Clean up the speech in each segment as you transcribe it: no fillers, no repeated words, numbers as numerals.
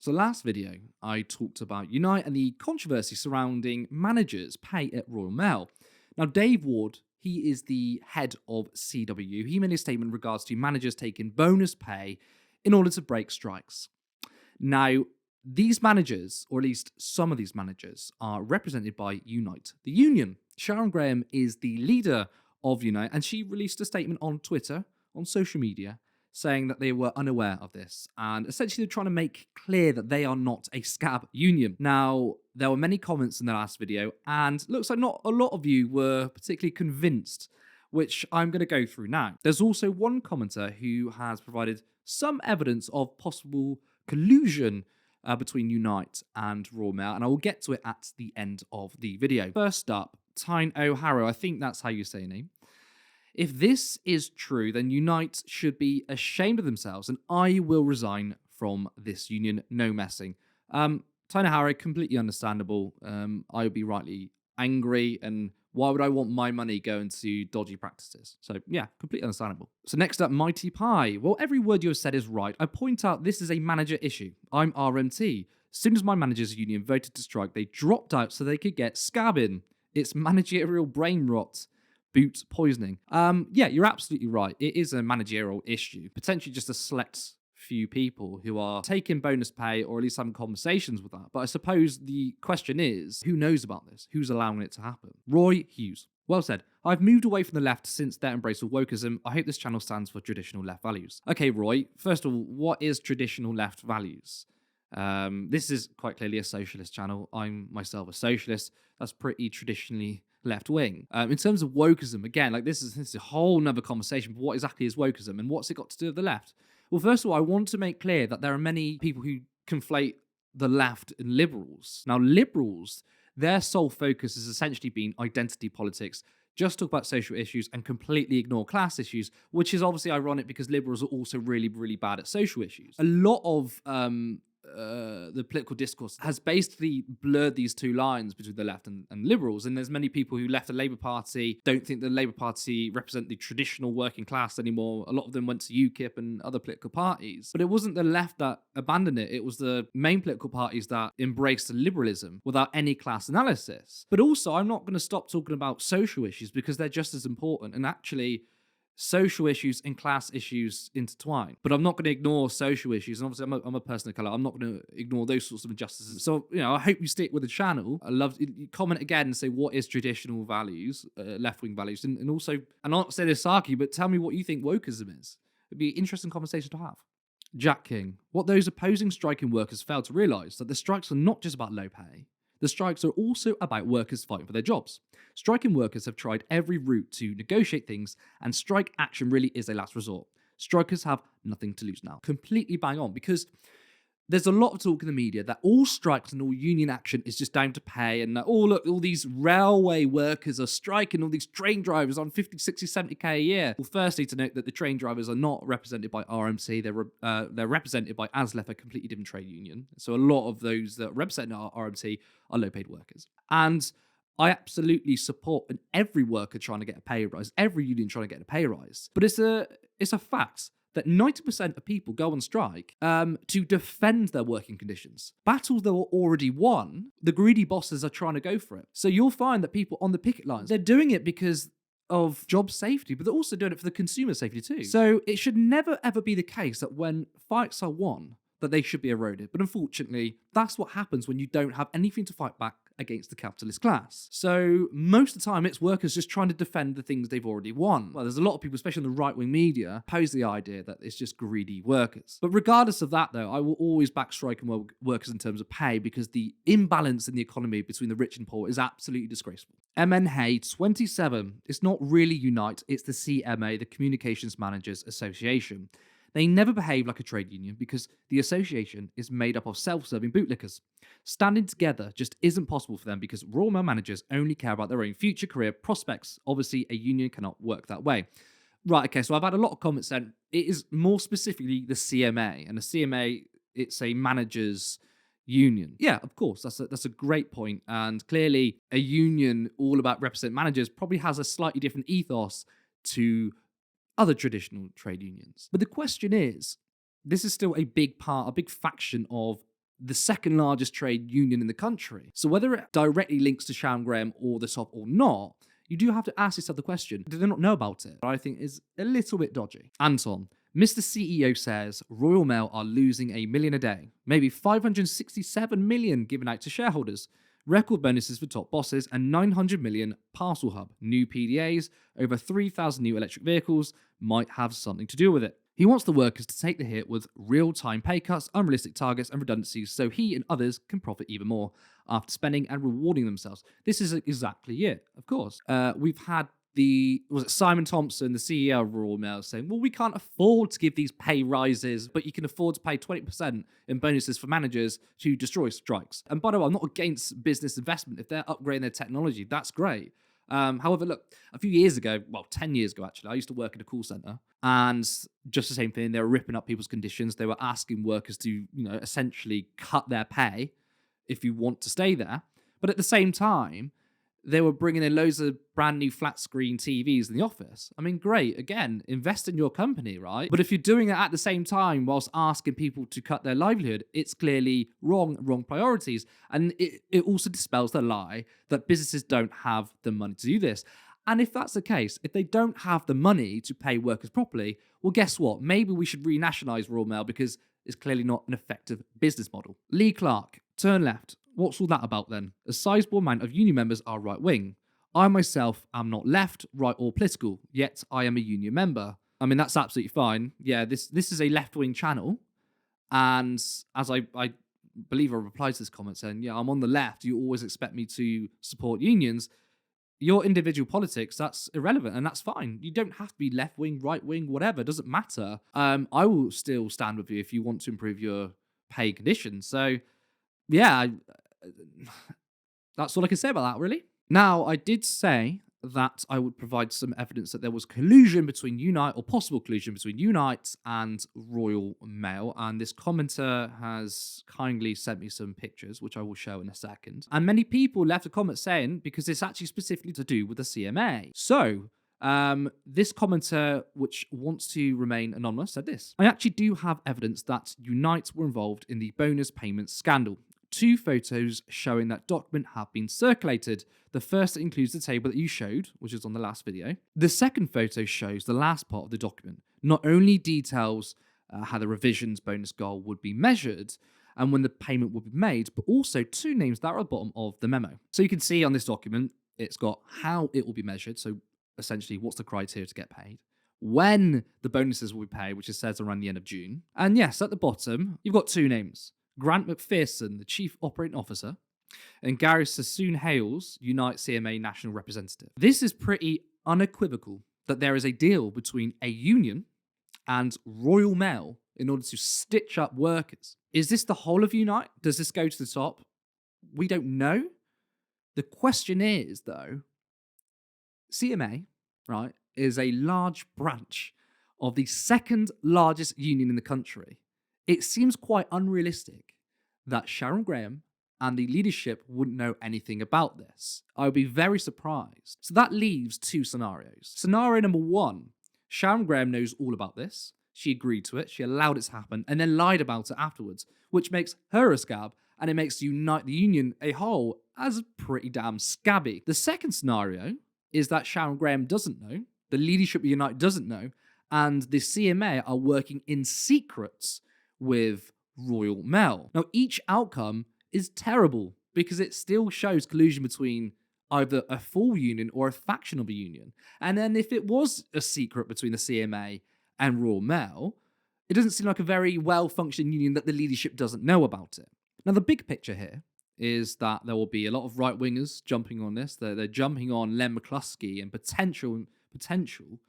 So last video, I talked about Unite and the controversy surrounding managers' pay at Royal Mail. Now, Dave Ward, he is the head of CW. He made a statement in regards to managers taking bonus pay in order to break strikes. Now, these managers, or at least some of these managers, are represented by Unite, the union. Sharon Graham is the leader of Unite, and she released a statement on Twitter, on social media, saying that they were unaware of this. And essentially, they're trying to make clear that they are not a scab union. Now, there were many comments in the last video, and looks like not a lot of you were particularly convinced, which I'm going to go through now. There's also one commenter who has provided some evidence of possible collusion between Unite and Royal Mail, and I will get to it at the end of the video. First up, Tyne O'Harrow, I think that's how you say your name. If this is true, then Unite should be ashamed of themselves, and I will resign from this union. No messing. Tyne O'Harrow, completely understandable. I would be rightly angry, and why would I want my money going to dodgy practices? So yeah, completely understandable. So next up, Mighty Pie. Well, every word you have said is right. I point out this is a manager issue. I'm RMT. As soon as my managers union voted to strike, they dropped out so they could get Scab in. It's managerial brain rot. Boot poisoning. Yeah, you're absolutely right. It is a managerial issue. Potentially just a select few people who are taking bonus pay or at least having conversations with that. But I suppose the question is, who knows about this? Who's allowing it to happen? Roy Hughes. Well said. I've moved away from the left since their embrace of wokeism. I hope this channel stands for traditional left values. Okay, Roy, first of all, what is traditional left values? This is quite clearly a socialist channel. I'm myself a socialist. That's pretty traditionally left wing. In terms of wokeism, again, like this is a whole nother conversation. But what exactly is wokeism and what's it got to do with the left? Well, first of all, I want to make clear that there are many people who conflate the left and liberals. Now, liberals, their sole focus has essentially been identity politics, just talk about social issues and completely ignore class issues, which is obviously ironic because liberals are also really, really bad at social issues. A lot of the political discourse has basically blurred these two lines between the left and liberals. And there's many people who left the Labour Party, don't think the Labour Party represent the traditional working class anymore. A lot of them went to UKIP and other political parties. But it wasn't the left that abandoned it. It was the main political parties that embraced liberalism without any class analysis. But also, I'm not going to stop talking about social issues because they're just as important. And actually, social issues and class issues intertwine. But I'm not going to ignore social issues. And obviously, I'm a person of colour. I'm not going to ignore those sorts of injustices. So, I hope you stick with the channel. I love you comment again and say, what is traditional values, left-wing values? And also, and I'm not saying this sarky, but tell me what you think wokeism is. It'd be an interesting conversation to have. Jack King. What those opposing striking workers fail to realise that the strikes are not just about low pay. The strikes are also about workers fighting for their jobs. Striking workers have tried every route to negotiate things, and strike action really is a last resort. Strikers have nothing to lose now. Completely bang on, because there's a lot of talk in the media that all strikes and all union action is just down to pay, and that, oh, look, all these railway workers are striking, all these train drivers on 50, 60, 70k a year. Well, firstly, to note that the train drivers are not represented by RMC, they're represented by ASLEF, a completely different trade union. So a lot of those that represent RMC are low-paid workers. And I absolutely support every worker trying to get a pay rise, every union trying to get a pay rise. But it's a fact that 90% of people go on strike to defend their working conditions. Battles that were already won, the greedy bosses are trying to go for it. So you'll find that people on the picket lines, they're doing it because of job safety, but they're also doing it for the consumer safety too. So it should never, ever be the case that when fights are won, that they should be eroded. But unfortunately, that's what happens when you don't have anything to fight back against the capitalist class. So most of the time, it's workers just trying to defend the things they've already won. Well, there's a lot of people, especially on the right-wing media, pose the idea that it's just greedy workers. But regardless of that, though, I will always back striking workers in terms of pay because the imbalance in the economy between the rich and poor is absolutely disgraceful. MN Hay 27. It's not really Unite, it's the CMA, the Communications Managers Association. They never behave like a trade union because the association is made up of self-serving bootlickers. Standing together just isn't possible for them because Royal Mail managers only care about their own future career prospects. Obviously, a union cannot work that way. Right, okay, so I've had a lot of comments then. It is more specifically the CMA, and the CMA, it's a managers union. Yeah, of course, that's a great point. And clearly, a union all about represent managers probably has a slightly different ethos to other traditional trade unions. But the question is, this is still a big part, a big faction of the second largest trade union in the country. So whether it directly links to Sharon Graham or the top or not, you do have to ask yourself the question, did they not know about it? I think is a little bit dodgy. Anton, Mr. CEO says Royal Mail are losing $1 million a day, maybe 567 million given out to shareholders. Record bonuses for top bosses and 900 million parcel hub. New PDAs, over 3,000 new electric vehicles might have something to do with it. He wants the workers to take the hit with real-time pay cuts, unrealistic targets and redundancies so he and others can profit even more after spending and rewarding themselves. This is exactly it, of course. We've had Simon Thompson, the CEO of Royal Mail, saying, well, we can't afford to give these pay rises, but you can afford to pay 20% in bonuses for managers to destroy strikes. And by the way, I'm not against business investment. If they're upgrading their technology, that's great. However, look, a few years ago, 10 years ago, actually, I used to work in a call center, and just the same thing. They were ripping up people's conditions. They were asking workers to, essentially cut their pay if you want to stay there. But at the same time, they were bringing in loads of brand new flat screen TVs in the office. I mean, great. Again, invest in your company, right? But if you're doing it at the same time whilst asking people to cut their livelihood, it's clearly wrong priorities. And it also dispels the lie that businesses don't have the money to do this. And if that's the case, if they don't have the money to pay workers properly, well, guess what? Maybe we should renationalise Royal Mail because it's clearly not an effective business model. Lee Clark, turn left. What's all that about then? A sizable amount of union members are right-wing. I myself am not left, right or political, yet I am a union member. I mean, that's absolutely fine. Yeah, this is a left-wing channel. And as I believe I replied to this comment saying, yeah, I'm on the left. You always expect me to support unions. Your individual politics, that's irrelevant and that's fine. You don't have to be left-wing, right-wing, whatever. It doesn't matter. I will still stand with you if you want to improve your pay conditions. So, yeah, that's all I can say about that, really. Now, I did say that I would provide some evidence that there was collusion between Unite, or possible collusion between Unite and Royal Mail, and this commenter has kindly sent me some pictures, which I will show in a second. And many people left a comment saying, because it's actually specifically to do with the CMA. So, this commenter, which wants to remain anonymous, said this. I actually do have evidence that Unite were involved in the bonus payment scandal. 2 photos showing that document have been circulated. The first includes the table that you showed, which is on the last video. The second photo shows the last part of the document. Not only details how the revisions bonus goal would be measured and when the payment would be made, but also 2 names that are at the bottom of the memo. So you can see on this document, it's got how it will be measured. So essentially, what's the criteria to get paid? When the bonuses will be paid, which is said around the end of June. And yes, at the bottom, you've got 2 names. Grant McPherson, the Chief Operating Officer, and Gary Sassoon-Hales, Unite CMA National Representative. This is pretty unequivocal that there is a deal between a union and Royal Mail in order to stitch up workers. Is this the whole of Unite? Does this go to the top? We don't know. The question is, though, CMA, right, is a large branch of the second largest union in the country. It seems quite unrealistic that Sharon Graham and the leadership wouldn't know anything about this. I would be very surprised. So that leaves 2 scenarios. Scenario number 1, Sharon Graham knows all about this. She agreed to it, she allowed it to happen, and then lied about it afterwards, which makes her a scab, and it makes Unite the Union a whole as pretty damn scabby. The second scenario is that Sharon Graham doesn't know, the leadership of Unite doesn't know, and the CMA are working in secret with Royal Mail. Now, each outcome is terrible because it still shows collusion between either a full union or a faction of a union. And then if it was a secret between the CMA and Royal Mail, it doesn't seem like a very well-functioning union that the leadership doesn't know about it. Now, the big picture here is that there will be a lot of right-wingers jumping on this. They're jumping on Len McCluskey and potential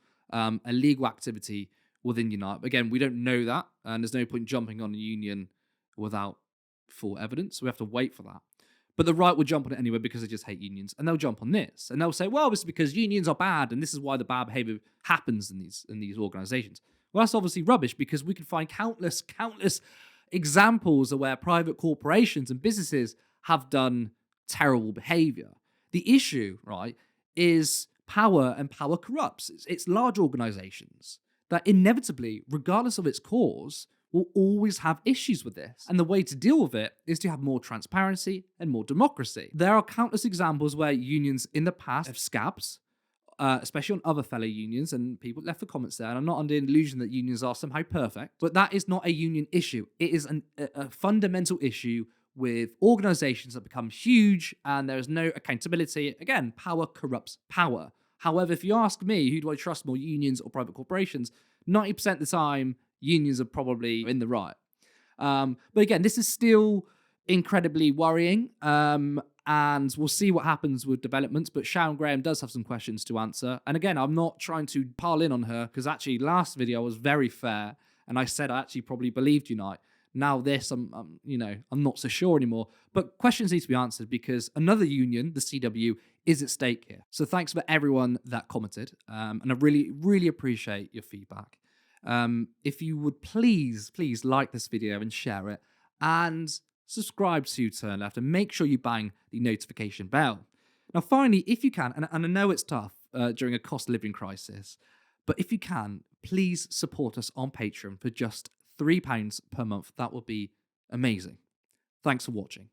illegal activity within Unite. Again, we don't know that, and there's no point jumping on a union without full evidence. We have to wait for that. But the right will jump on it anyway because they just hate unions, and they'll jump on this, and they'll say, well, this is because unions are bad, and this is why the bad behavior happens in these organizations. Well, that's obviously rubbish because we can find countless examples of where private corporations and businesses have done terrible behavior. The issue, right, is power, and power corrupts. It's large organizations that inevitably, regardless of its cause, will always have issues with this. And the way to deal with it is to have more transparency and more democracy. There are countless examples where unions in the past have scabs, especially on other fellow unions, and people left the comments there. And I'm not under the illusion that unions are somehow perfect, but that is not a union issue. It is a fundamental issue with organizations that become huge and there is no accountability. Again, power corrupts power. However, if you ask me, who do I trust more, unions or private corporations? 90% of the time, unions are probably in the right. But again, this is still incredibly worrying. And we'll see what happens with developments. But Sharon Graham does have some questions to answer. And again, I'm not trying to pile in on her because actually last video was very fair. And I said I actually probably believed Unite. Now this, I'm not so sure anymore. But questions need to be answered because another union, the CW, is at stake here. So thanks for everyone that commented. And I really, really appreciate your feedback. If you would please like this video and share it. And subscribe to Turn Left and make sure you bang the notification bell. Now, finally, if you can, and I know it's tough during a cost of living crisis, but if you can, please support us on Patreon for just £3 per month. That would be amazing. Thanks for watching.